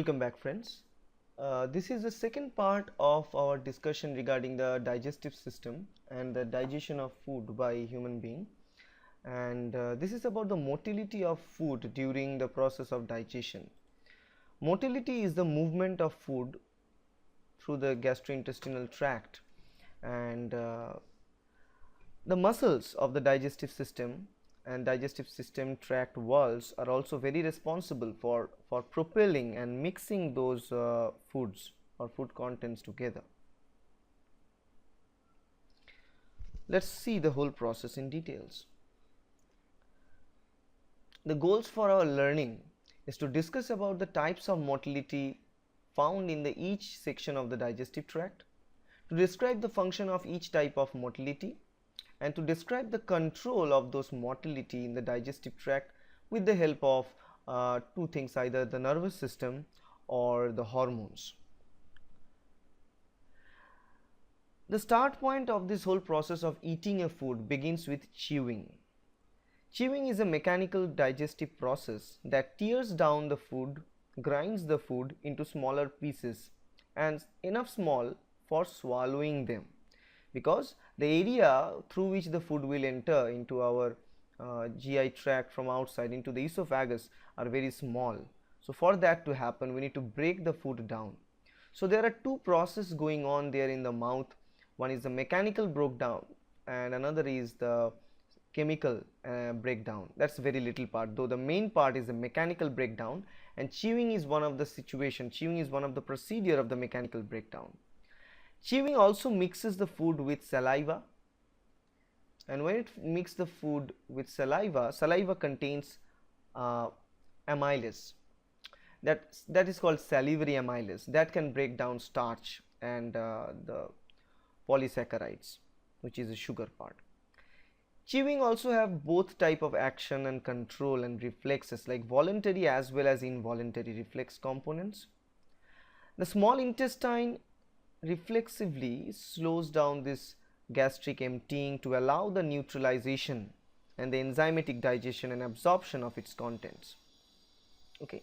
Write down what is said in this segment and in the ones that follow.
Welcome back, friends. This is the second part of our discussion regarding the digestive system and the digestion of food by human being, and this is about the motility of food during the process of digestion. Motility is the movement of food through the gastrointestinal tract, and the muscles of the digestive system and digestive system tract walls are also very responsible for propelling and mixing those foods or food contents together. Let's see the whole process in details. The goals for our learning is to discuss about the types of motility found in each section of the digestive tract, to describe the function of each type of motility, and to describe the control of those motility in the digestive tract with the help of two things, either the nervous system or the hormones. The start point of this whole process of eating a food begins with chewing. Chewing is a mechanical digestive process that tears down the food, grinds the food into smaller pieces and enough small for swallowing them, because the area through which the food will enter into our GI tract from outside into the esophagus are very small. So for that to happen, we need to break the food down. So there are two processes going on there in the mouth. One is the mechanical breakdown and another is the chemical breakdown. That's very little part, though the main part is the mechanical breakdown, and chewing is one of the situation. Chewing is one of the procedure of the mechanical breakdown. Chewing also mixes the food with saliva, and when it mixes the food with saliva, saliva contains amylase. That is called salivary amylase, that can break down starch and the polysaccharides, which is the sugar part. Chewing also have both type of action and control and reflexes, like voluntary as well as involuntary reflex components. The small intestine reflexively slows down this gastric emptying to allow the neutralization and the enzymatic digestion and absorption of its contents, okay,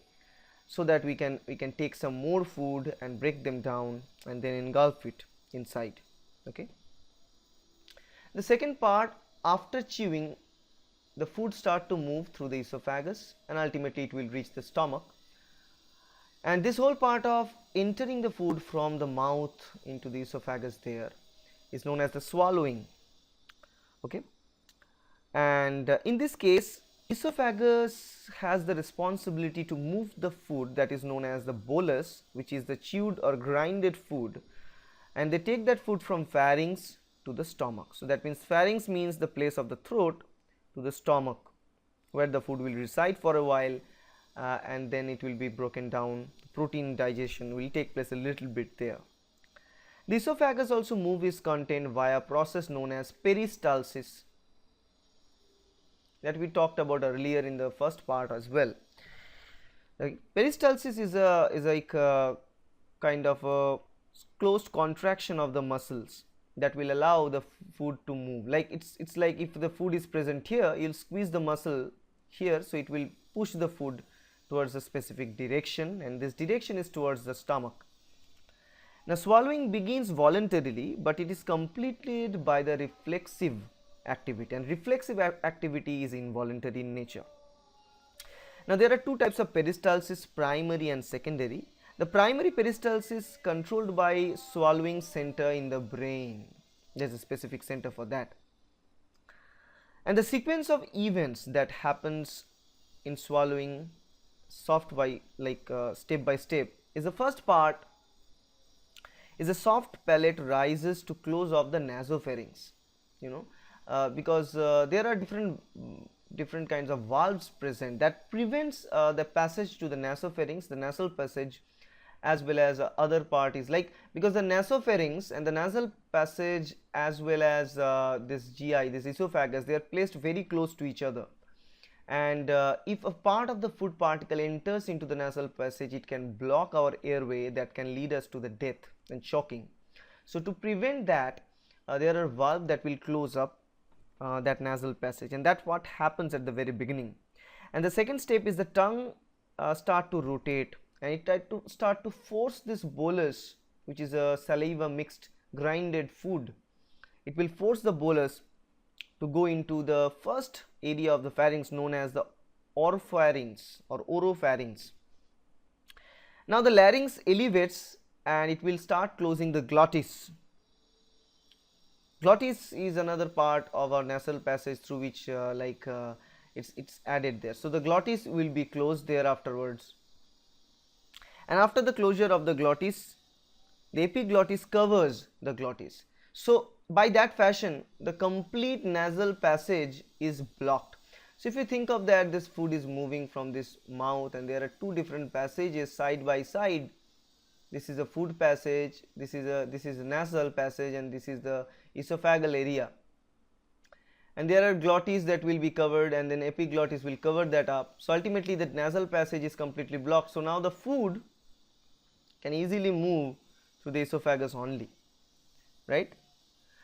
so that we can take some more food and break them down and then engulf it inside, okay. The second part, after chewing, the food start to move through the esophagus and ultimately it will reach the stomach, and this whole part of entering the food from the mouth into the esophagus there is known as the swallowing, okay. And in this case, esophagus has the responsibility to move the food that is known as the bolus, which is the chewed or grinded food, and they take that food from pharynx to the stomach. So that means pharynx means the place of the throat to the stomach, where the food will reside for a while and then it will be broken down. Protein digestion will take place a little bit there. The esophagus also moves its content via process known as peristalsis, that we talked about earlier in the first part as well. Peristalsis is a kind of a closed contraction of the muscles that will allow the food to move. Like it's like if the food is present here, you'll squeeze the muscle here, so it will push the food towards a specific direction, and this direction is towards the stomach. Now swallowing begins voluntarily, but it is completed by the reflexive activity, and reflexive activity is involuntary in nature. Now there are two types of peristalsis, primary and secondary. The primary peristalsis controlled by swallowing center in the brain. There is a specific center for that, and the sequence of events that happens in swallowing step by step is, the first part is a soft palate rises to close off the nasopharynx, because there are different kinds of valves present that prevents the passage to the nasopharynx, the nasal passage, as well as other part is like, because the nasopharynx and the nasal passage as well as this GI, this esophagus, they are placed very close to each other, and if a part of the food particle enters into the nasal passage, it can block our airway, that can lead us to the death and choking. So to prevent that, there are valves that will close up that nasal passage, and that's what happens at the very beginning. And the second step is the tongue start to rotate and it tried to start to force this bolus, which is a saliva mixed grinded food. It will force the bolus to go into the first area of the pharynx known as the oropharynx or oropharynx. Now the larynx elevates and it will start closing the glottis. Glottis is another part of our nasal passage through which it's added there. So the glottis will be closed there afterwards, and after the closure of the glottis, the epiglottis covers the glottis. So by that fashion the complete nasal passage is blocked. So if you think of that, this food is moving from this mouth and there are two different passages side by side. This is a food passage, this is a nasal passage, and this is the esophageal area, and there are glottis that will be covered, and then epiglottis will cover that up. So ultimately the nasal passage is completely blocked. So now the food can easily move through the esophagus only, right?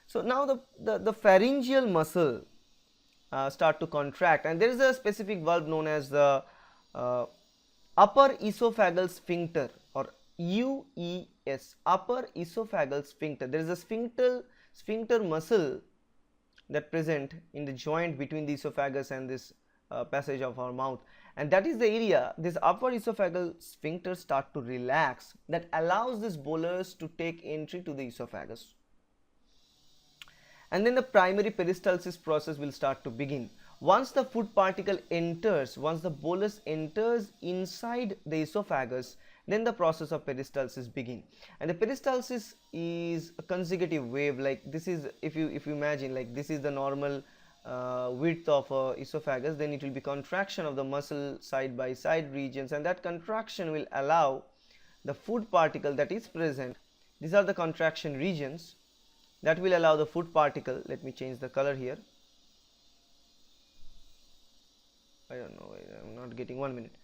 So now the pharyngeal muscle start to contract, and there is a specific valve known as the upper esophageal sphincter or UES, upper esophageal sphincter. There is a sphincter muscle that present in the joint between the esophagus and this passage of our mouth, and that is the area this upper esophageal sphincter start to relax, that allows this bolus to take entry to the esophagus, and then the primary peristalsis process will start to begin. Once the food particle enters, once the bolus enters inside the esophagus, then the process of peristalsis begin. And the peristalsis is a consecutive wave, like this is, if you imagine, like this is the normal width of esophagus, then it will be contraction of the muscle side by side regions, and that contraction will allow the food particle that is present. These are the contraction regions that will allow the food particle. Let me change the color here. I don't know, I'm not getting, 1 minute.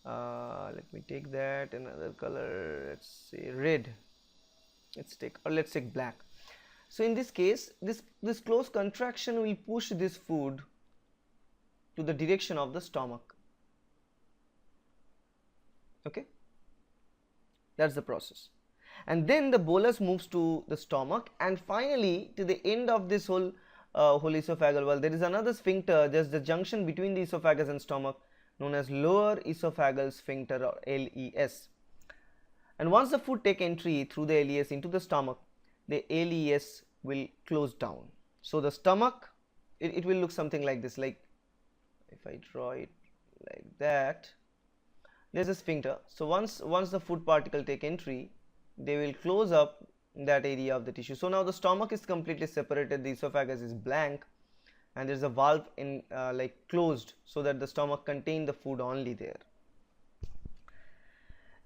Let me take that another color, let's say red, let's take black. So in this case, this close contraction will push this food to the direction of the stomach. Okay, that's the process, and then the bolus moves to the stomach, and finally to the end of this whole esophageal valve there is another sphincter, there's the junction between the esophagus and stomach known as lower esophageal sphincter or LES, and once the food take entry through the LES into the stomach, the LES will close down. So the stomach, it will look something like this, like if I draw it like that, there's a sphincter. So once the food particle take entry, they will close up that area of the tissue. So now the stomach is completely separated, the esophagus is blank, and there is a valve in closed, so that the stomach contain the food only there.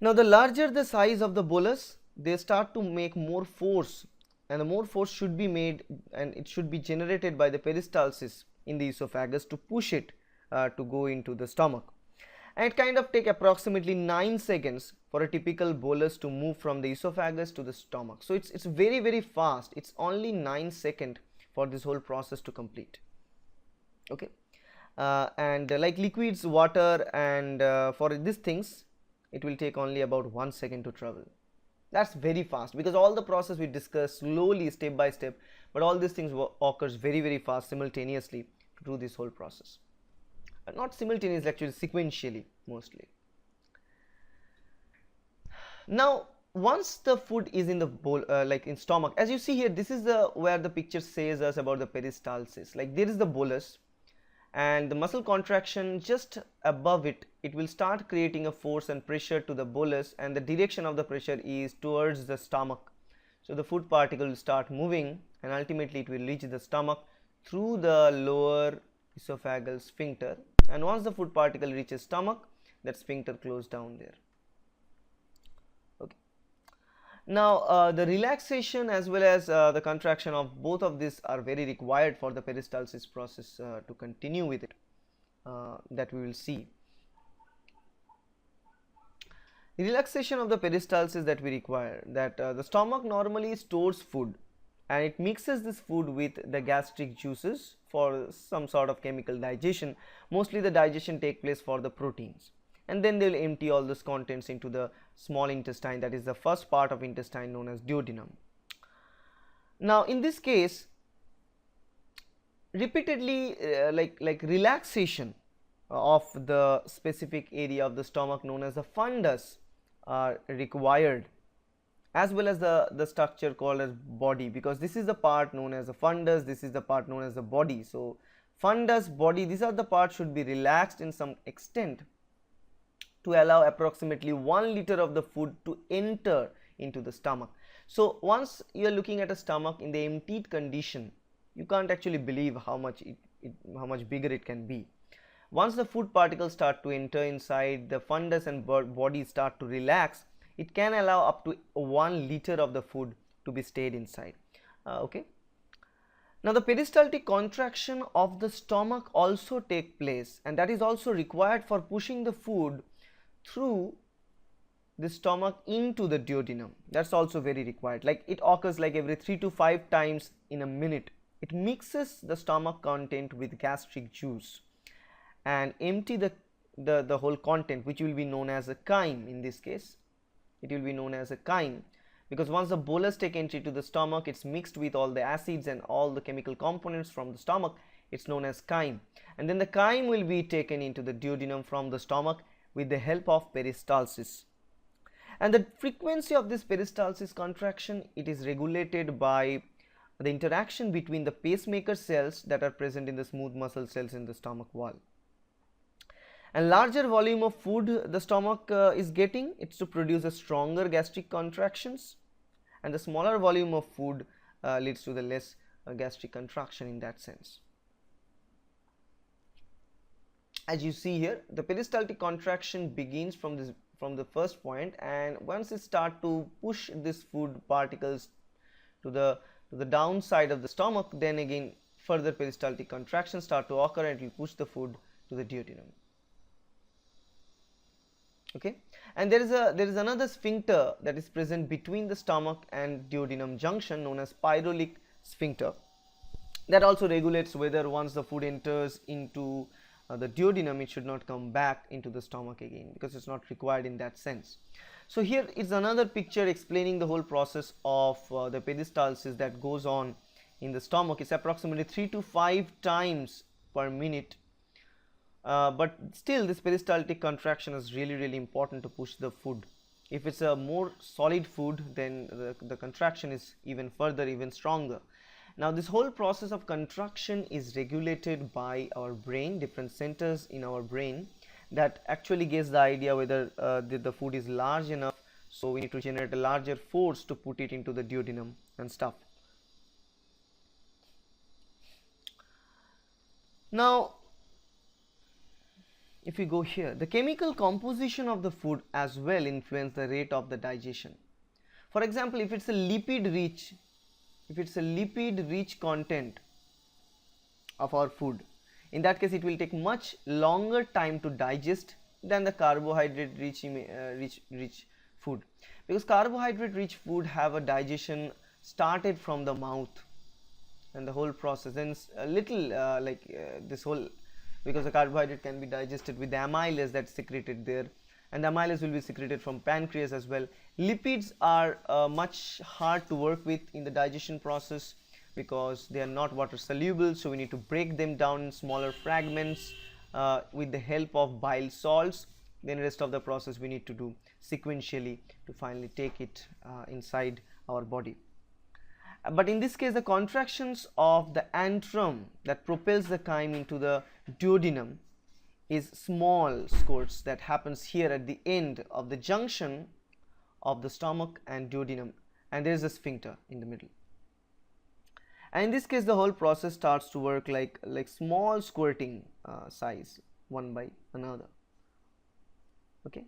Now the larger the size of the bolus, they start to make more force, and the more force should be made, and it should be generated by the peristalsis in the esophagus to push it to go into the stomach. And it kind of take approximately 9 seconds for a typical bolus to move from the esophagus to the stomach. So it's very, very fast. It's only 9 seconds for this whole process to complete. Okay, and like liquids, water, and for these things it will take only about 1 second to travel. That's very fast, because all the process we discuss slowly, step by step, but all these things occurs very, very fast simultaneously through this whole process. Not simultaneously, actually sequentially mostly. Now once the food is in the bowl, like in stomach, as you see here, this is the where the picture says us about the peristalsis. Like there is the bolus, and the muscle contraction just above it, it will start creating a force and pressure to the bolus, and the direction of the pressure is towards the stomach. So the food particle will start moving, and ultimately it will reach the stomach through the lower esophageal sphincter, and once the food particle reaches stomach, that sphincter closes down there. Okay. Now the relaxation as well as the contraction of both of these are very required for the peristalsis process to continue with it, that we will see. The relaxation of the peristalsis that we require, that the stomach normally stores food, and it mixes this food with the gastric juices for some sort of chemical digestion. Mostly the digestion take place for the proteins, and then they will empty all those contents into the small intestine, that is the first part of intestine known as duodenum. Now in this case, repeatedly like relaxation of the specific area of the stomach known as the fundus are required, as well as the structure called as body, because this is the part known as the fundus, this is the part known as the body. So fundus, body, these are the parts should be relaxed in some extent to allow approximately 1 liter of the food to enter into the stomach. So once you are looking at a stomach in the emptied condition, you can't actually believe how much bigger it can be. Once the food particles start to enter inside, the fundus and body start to relax, it can allow up to 1 liter of the food to be stayed inside. Okay. Now the peristaltic contraction of the stomach also take place, and that is also required for pushing the food through the stomach into the duodenum. That's also very required. Like it occurs like every 3 to 5 times in a minute. It mixes the stomach content with gastric juice and empty the whole content, which will be known as a chyme. In this case it will be known as a chyme, because once the bolus take entry to the stomach, it's mixed with all the acids and all the chemical components from the stomach. It's known as chyme, and then the chyme will be taken into the duodenum from the stomach with the help of peristalsis. And the frequency of this peristalsis contraction, it is regulated by the interaction between the pacemaker cells that are present in the smooth muscle cells in the stomach wall. And larger volume of food the stomach is getting, it's to produce a stronger gastric contractions, and the smaller volume of food leads to the less gastric contraction in that sense. As you see here, the peristaltic contraction begins from the first point, and once it start to push this food particles to the downside of the stomach, then again further peristaltic contractions start to occur and it will push the food to the duodenum. Okay, and there is another sphincter that is present between the stomach and duodenum junction known as pyrolic sphincter, that also regulates whether once the food enters into the duodenum, it should not come back into the stomach again, because it's not required in that sense. So here is another picture explaining the whole process of the peristalsis that goes on in the stomach. It's approximately 3 to 5 times per minute. But still this peristaltic contraction is really important to push the food. If it's a more solid food, then the contraction is even further, even stronger. Now this whole process of contraction is regulated by our brain, different centers in our brain that actually gives the idea whether the food is large enough, so we need to generate a larger force to put it into the duodenum and stuff. Now if we go here, the chemical composition of the food as well influence the rate of the digestion. For example, if it's a lipid rich content of our food, in that case it will take much longer time to digest than the carbohydrate rich food, because carbohydrate rich food have a digestion started from the mouth and the whole process, and a little this whole, because the carbohydrate can be digested with the amylase that's secreted there, and the amylase will be secreted from pancreas as well. Lipids are much hard to work with in the digestion process because they are not water soluble, so we need to break them down in smaller fragments with the help of bile salts. Then the rest of the process we need to do sequentially to finally take it inside our body. But in this case, the contractions of the antrum that propels the chyme into the duodenum is small squirts that happens here at the end of the junction of the stomach and duodenum, and there is a sphincter in the middle. And in this case, the whole process starts to work like small squirting size, one by another. Okay,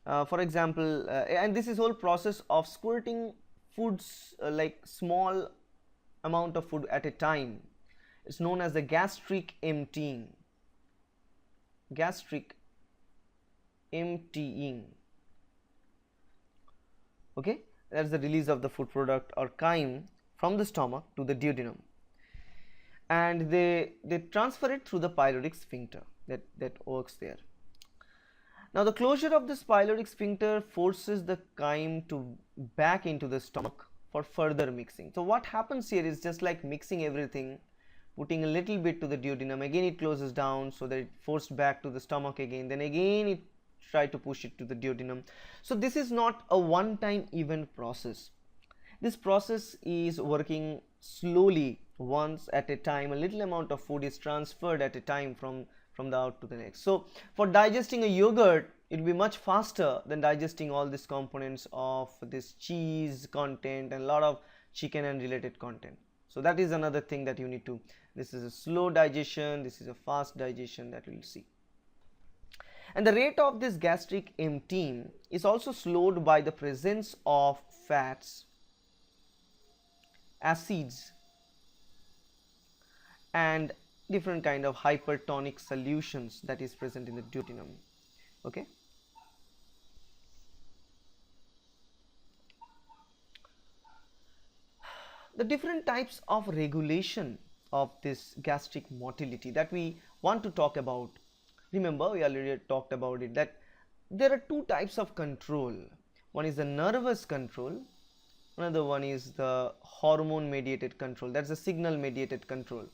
for example, and this is whole process of squirting foods like small amount of food at a time. It's known as the gastric emptying. Gastric emptying. Okay, that's the release of the food product or chyme from the stomach to the duodenum, and they transfer it through the pyloric sphincter that works there. Now the closure of this pyloric sphincter forces the chyme to back into the stomach for further mixing. So what happens here is just like mixing everything, putting a little bit to the duodenum, again it closes down so that it forced back to the stomach again, then again it try to push it to the duodenum. So this is not a one-time event process. This process is working slowly, once at a time. A little amount of food is transferred at a time from the out to the next. So for digesting a yogurt, it will be much faster than digesting all these components of this cheese content and a lot of chicken and related content. So that is another thing that you need to, this is a slow digestion, this is a fast digestion that we will see. And the rate of this gastric emptying is also slowed by the presence of fats, acids and different kind of hypertonic solutions that is present in the duodenum. Okay. The different types of regulation of this gastric motility that we want to talk about. Remember, we already talked about it, that there are two types of control. One is the nervous control, another one is the hormone mediated control, that's the signal mediated control.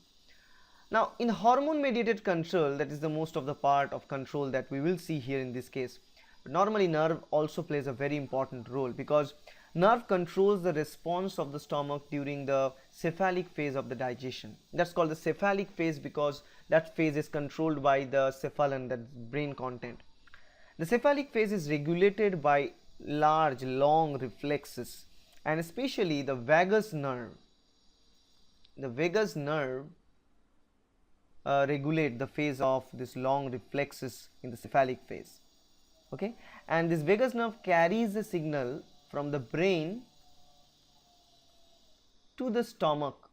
Now in hormone mediated control, that is the most of the part of control that we will see here in this case. But normally nerve also plays a very important role, because nerve controls the response of the stomach during the cephalic phase of the digestion. That's called the cephalic phase because that phase is controlled by the cephalon, that brain content. The cephalic phase is regulated by large long reflexes, and especially the vagus nerve. The vagus nerve regulate the phase of this long reflexes in the cephalic phase. Okay, and this vagus nerve carries the signal from the brain to the stomach.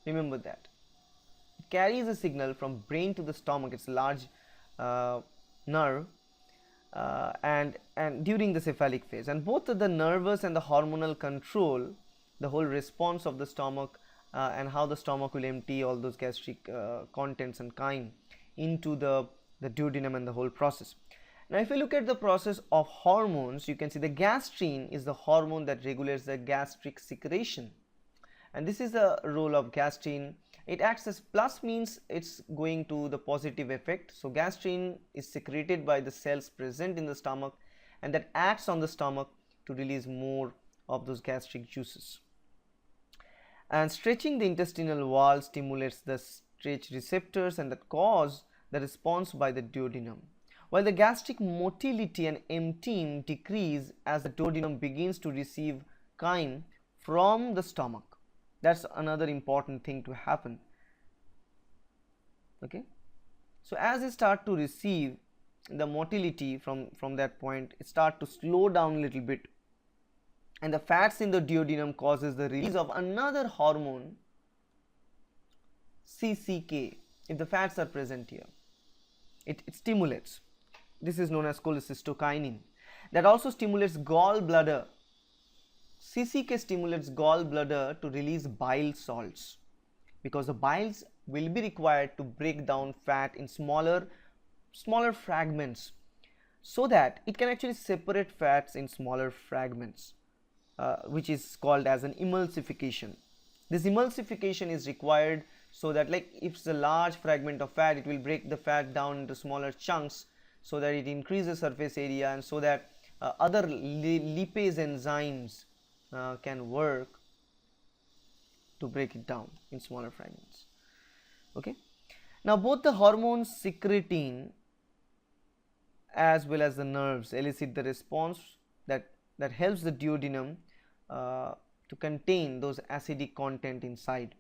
Remember that it carries a signal from brain to the stomach. It's a large nerve, and during the cephalic phase, and both the nervous and the hormonal control the whole response of the stomach and how the stomach will empty all those gastric contents and chyme into the duodenum and the whole process. Now if you look at the process of hormones, you can see the gastrin is the hormone that regulates the gastric secretion, and this is the role of gastrin. It acts as plus, means it's going to the positive effect. So gastrin is secreted by the cells present in the stomach, and that acts on the stomach to release more of those gastric juices. And stretching the intestinal wall stimulates the stretch receptors, and that cause the response by the duodenum, while the gastric motility and emptying decrease as the duodenum begins to receive chyme from the stomach. That's another important thing to happen. Okay, so as you start to receive the motility from that point, it start to slow down a little bit, and the fats in the duodenum causes the release of another hormone, CCK. If the fats are present here, it stimulates. This is known as cholecystokinin. That also stimulates gallbladder. CCK stimulates gallbladder to release bile salts, because the biles will be required to break down fat in smaller fragments, so that it can actually separate fats in smaller fragments, which is called as an emulsification. This emulsification is required so that, like, if it's a large fragment of fat, it will break the fat down into smaller chunks so that it increases surface area, and so that other lipase enzymes can work to break it down in smaller fragments. Okay, now both the hormones secretin as well as the nerves elicit the response that helps the duodenum to contain those acidic content inside.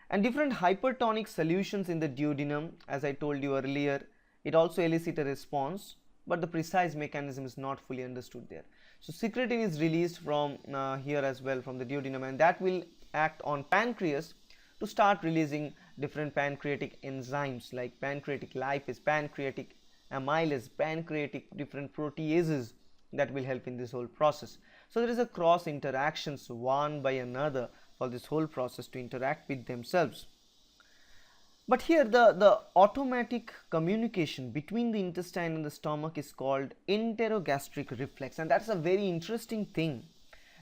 And different hypertonic solutions in the duodenum, as I told you earlier, it also elicit a response, but the precise mechanism is not fully understood there. So secretin is released from here as well, from the duodenum, and that will act on pancreas to start releasing different pancreatic enzymes like pancreatic lipase, pancreatic amylase, pancreatic different proteases that will help in this whole process. So there is a cross interactions one by another for this whole process to interact with themselves. But here the automatic communication between the intestine and the stomach is called enterogastric reflex, and that's a very interesting thing,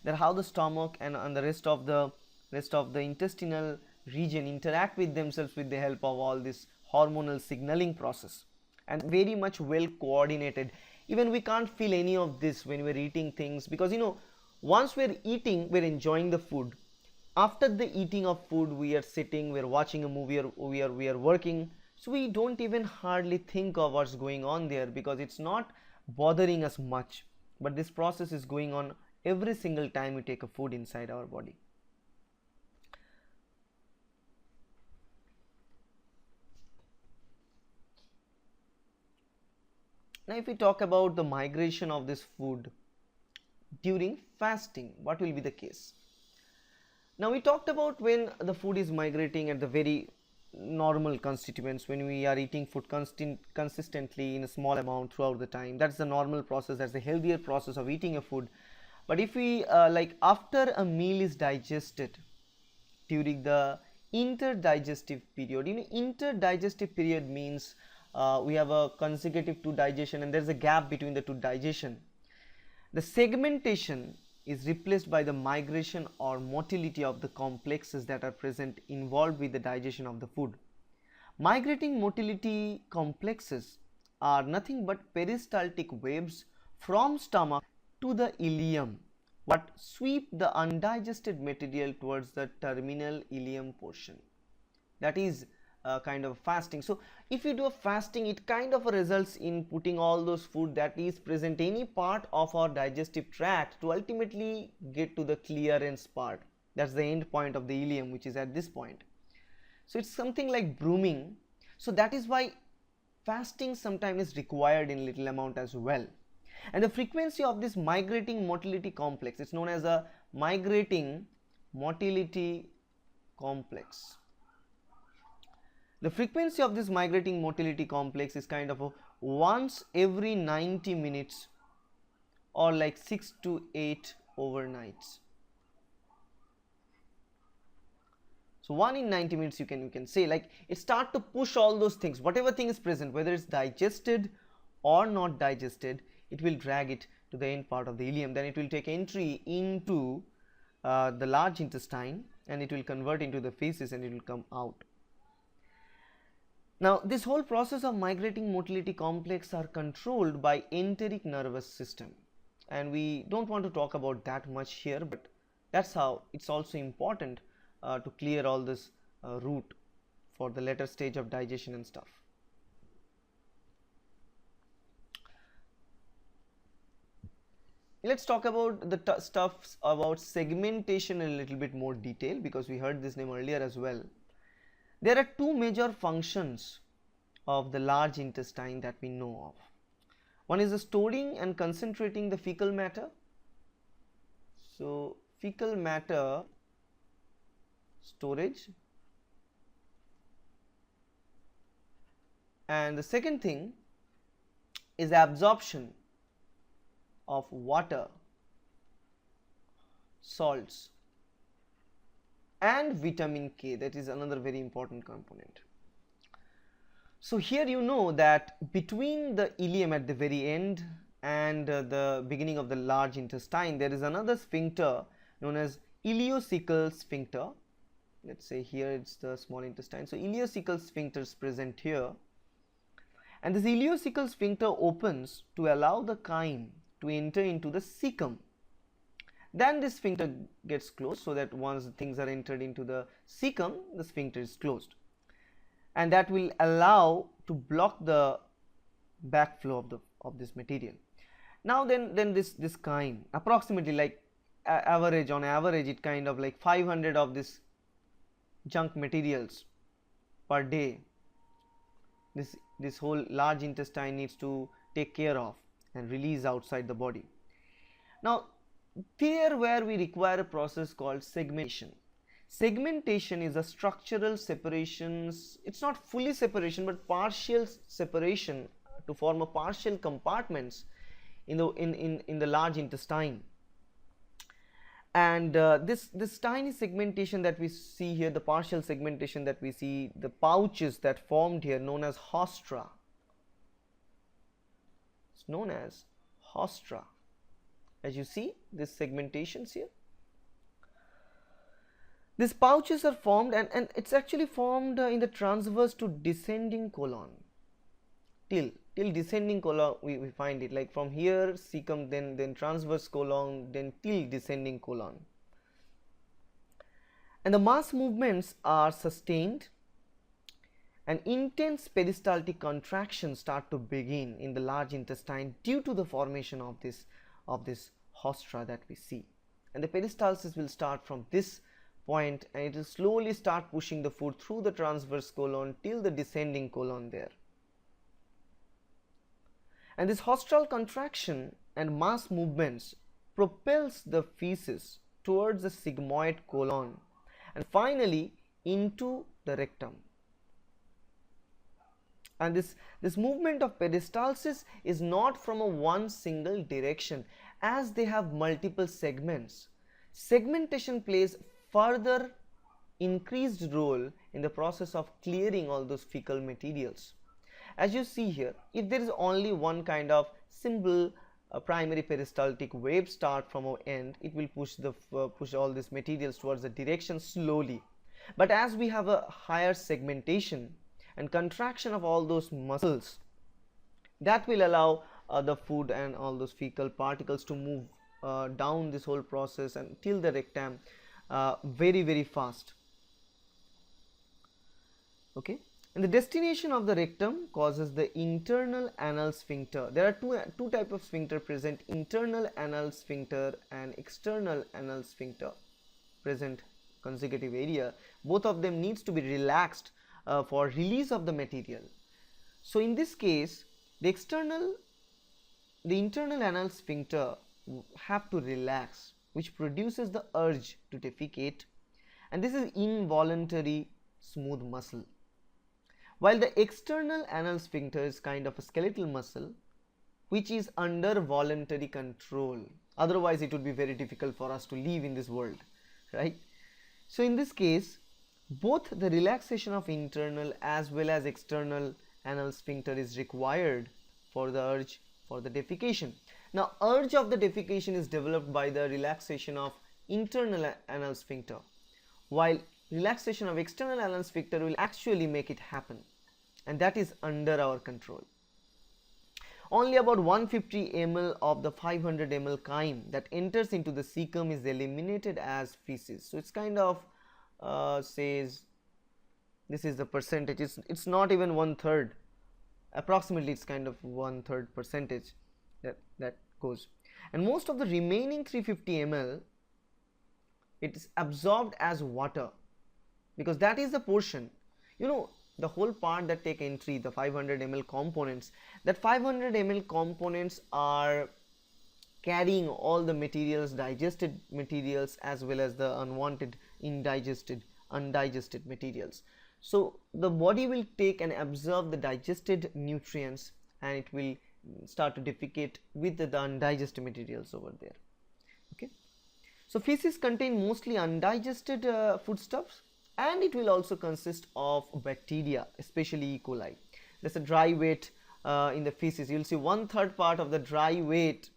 that how the stomach and the rest of the intestinal region interact with themselves with the help of all this hormonal signaling process, and very much well coordinated. Even we can't feel any of this when we're eating things, because once we're eating, we're enjoying the food. After the eating of food, we are sitting, we are watching a movie, or we are working, so we don't even hardly think of what's going on there, because it's not bothering us much. But this process is going on every single time we take a food inside our body. Now if we talk about the migration of this food during fasting, what will be the case? Now we talked about when the food is migrating at the very normal constituents, when we are eating food consistently in a small amount throughout the time. That's the normal process, that's the healthier process of eating a food. But if we like after a meal is digested during the interdigestive period, interdigestive period means we have a consecutive to digestion and there's a gap between the two digestion. The segmentation is replaced by the migration or motility of the complexes that are present involved with the digestion of the food. Migrating motility complexes are nothing but peristaltic waves from stomach to the ileum, what sweep the undigested material towards the terminal ileum portion. That is kind of fasting. So if you do a fasting, it kind of results in putting all those food that is present any part of our digestive tract to ultimately get to the clearance part. That's the end point of the ileum, which is at this point. So it's something like brooming. So that is why fasting sometimes is required in little amount as well. And the frequency of this migrating motility complex, it's known as a migrating motility complex. The frequency of this migrating motility complex is kind of a once every 90 minutes or like 6 to 8 overnights. So 1 in 90 minutes you can say, like it start to push all those things, whatever thing is present, whether it's digested or not digested, it will drag it to the end part of the ileum. Then it will take entry into the large intestine and it will convert into the feces and it will come out. Now this whole process of migrating motility complex are controlled by enteric nervous system, and we don't want to talk about that much here, but that's how it's also important to clear all this route for the later stage of digestion and stuff. Let's talk about the stuff about segmentation in a little bit more detail, because we heard this name earlier as well. There are two major functions of the large intestine that we know of. One is the storing and concentrating the fecal matter. So fecal matter storage, and the second thing is absorption of water, salts and vitamin K. That is another very important component. So here you know that between the ileum at the very end and the beginning of the large intestine, there is another sphincter known as ileocecal sphincter. Let's say here it's the small intestine. So ileocecal sphincter is present here, and this ileocecal sphincter opens to allow the chyme to enter into the cecum. Then this sphincter gets closed, so that once things are entered into the cecum, the sphincter is closed, and that will allow to block the backflow of this material. Now then this chyme, approximately like on average it kind of like 500 of this junk materials per day, this whole large intestine needs to take care of and release outside the body. Now there where we require a process called segmentation. Segmentation is a structural separations, it's not fully separation but partial separation to form a partial compartments in the large intestine. And this tiny segmentation that we see here, the partial segmentation that we see, the pouches that formed here, known as haustra. It's known as haustra. As you see, this segmentations here, these pouches are formed, and it's actually formed in the transverse to descending colon. Till descending colon we find it, like from here cecum, then transverse colon, then till descending colon. And the mass movements are sustained, and intense peristaltic contractions start to begin in the large intestine due to the formation of this haustra that we see. And the peristalsis will start from this point, and it will slowly start pushing the food through the transverse colon till the descending colon there. And this haustral contraction and mass movements propels the feces towards the sigmoid colon and finally into the rectum. And this movement of peristalsis is not from a one single direction, as they have multiple segments. Segmentation plays further increased role in the process of clearing all those fecal materials. As you see here, if there is only one kind of simple primary peristaltic wave start from our end, it will push all these materials towards the direction slowly. But as we have a higher segmentation and contraction of all those muscles, that will allow the food and all those fecal particles to move down this whole process and till the rectum very fast. Okay. And the destination of the rectum causes the internal anal sphincter. There are two types of sphincter present: internal anal sphincter and external anal sphincter present consecutive area. Both of them needs to be relaxed for release of the material. So in this case, the internal anal sphincter have to relax, which produces the urge to defecate, and this is involuntary smooth muscle. While the external anal sphincter is kind of a skeletal muscle which is under voluntary control. Otherwise it would be very difficult for us to live in this world, right? So in this case, both the relaxation of internal as well as external anal sphincter is required for the urge for the defecation. Now urge of the defecation is developed by the relaxation of internal anal sphincter, while relaxation of external anal sphincter will actually make it happen, and that is under our control. Only about 150 ml of the 500 ml chyme that enters into the cecum is eliminated as feces. So it's kind of says this is the percentage. It's not even 1/3. Approximately it's kind of 1/3 percentage that goes, and most of the remaining 350 ml it is absorbed as water, because that is the portion, you know, the whole part that take entry, the 500 ml components, that 500 ml components are carrying all the materials, digested materials as well as the unwanted undigested materials. So the body will take and absorb the digested nutrients, and it will start to defecate with the undigested materials over there. Okay. So feces contain mostly undigested foodstuffs, and it will also consist of bacteria, especially E. coli. There's a dry weight in the feces. You will see 1/3 part of the dry weight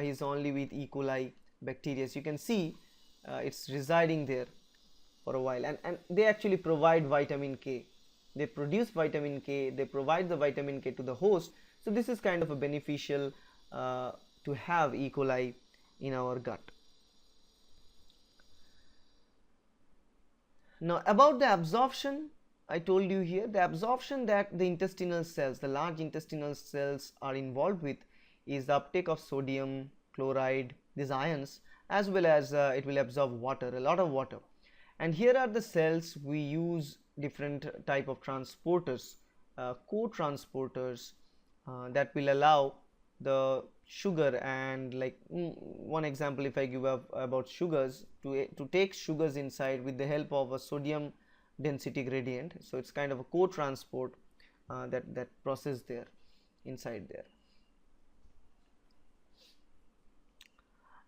is only with E. coli bacteria. So you can see it's residing there for a while, and they actually provide vitamin K. They produce vitamin K, they provide the vitamin K to the host. So this is kind of a beneficial to have E. coli in our gut. Now about the absorption, I told you here, the absorption that the intestinal cells, the large intestinal cells are involved with is the uptake of sodium, chloride, these ions, as well as it will absorb water, a lot of water. And here are the cells we use different type of transporters, co-transporters that will allow the sugar, and like one example if I give up about sugars, to take sugars inside with the help of a sodium density gradient. So it's kind of a co-transport that process there inside there.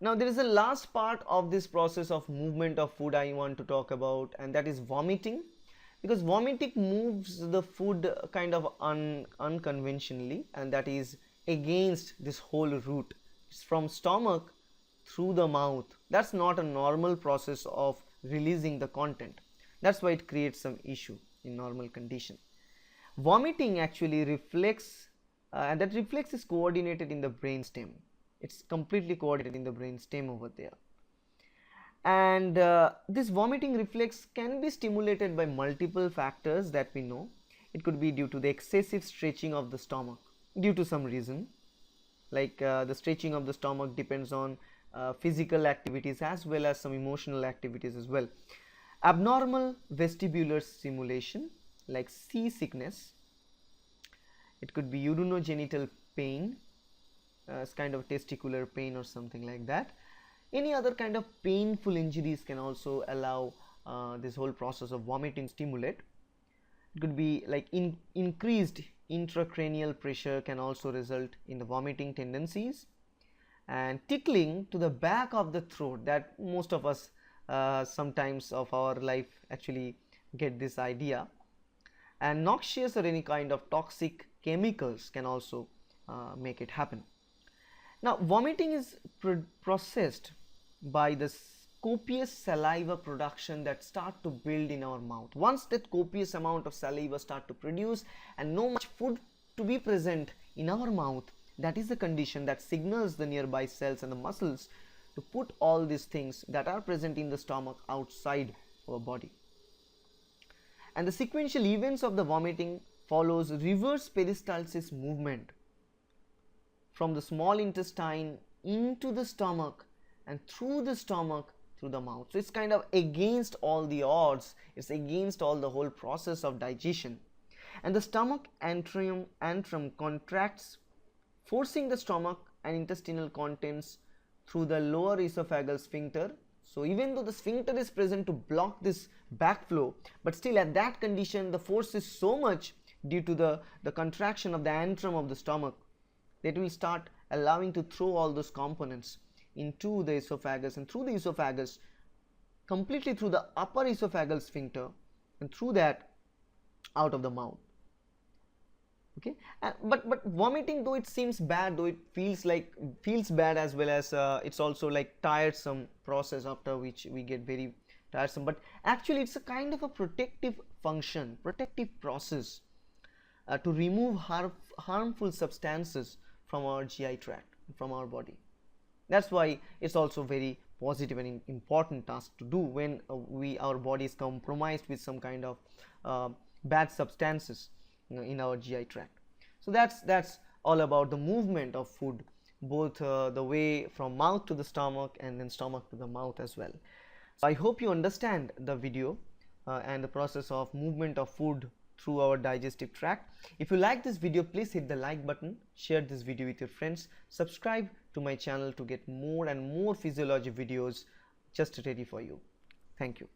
Now there is a last part of this process of movement of food I want to talk about, and that is vomiting, because vomiting moves the food kind of unconventionally, and that is against this whole route. It's from stomach through the mouth. That's not a normal process of releasing the content. That's why it creates some issue in normal condition. Vomiting actually reflects, and that reflex is coordinated in the brainstem. It's completely coordinated in the brainstem over there. And this vomiting reflex can be stimulated by multiple factors that we know. It could be due to the excessive stretching of the stomach due to some reason, like the stretching of the stomach depends on physical activities as well as some emotional activities as well. Abnormal vestibular stimulation like seasickness. It could be urinogenital pain, it's kind of testicular pain or something like that. Any other kind of painful injuries can also allow this whole process of vomiting stimulate. It could be like increased intracranial pressure can also result in the vomiting tendencies, and tickling to the back of the throat, that most of us sometimes of our life actually get this idea, and noxious or any kind of toxic chemicals can also make it happen. Now vomiting is processed by the copious saliva production that start to build in our mouth. Once that copious amount of saliva start to produce and no much food to be present in our mouth, that is the condition that signals the nearby cells and the muscles to put all these things that are present in the stomach outside our body. And the sequential events of the vomiting follows reverse peristalsis movement from the small intestine into the stomach and through the stomach through the mouth. So it's kind of against all the odds, it's against all the whole process of digestion. And the stomach antrum contracts, forcing the stomach and intestinal contents through the lower esophageal sphincter. So even though the sphincter is present to block this backflow, but still at that condition the force is so much due to the contraction of the antrum of the stomach that will start allowing to throw all those components into the esophagus, and through the esophagus completely through the upper esophageal sphincter, and through that out of the mouth. Okay, but vomiting, though it seems bad, though it feels bad as well as it's also like tiresome process after which we get very tiresome, but actually it's a kind of a protective function, protective process to remove harmful substances from our GI tract, from our body. That's why it's also very positive and important task to do when our body is compromised with some kind of bad substances in our GI tract. So that's all about the movement of food, both the way from mouth to the stomach and then stomach to the mouth as well. So I hope you understand the video and the process of movement of food through our digestive tract. If you like this video, please hit the like button, share this video with your friends, subscribe to my channel to get more and more physiology videos just ready for you. Thank you.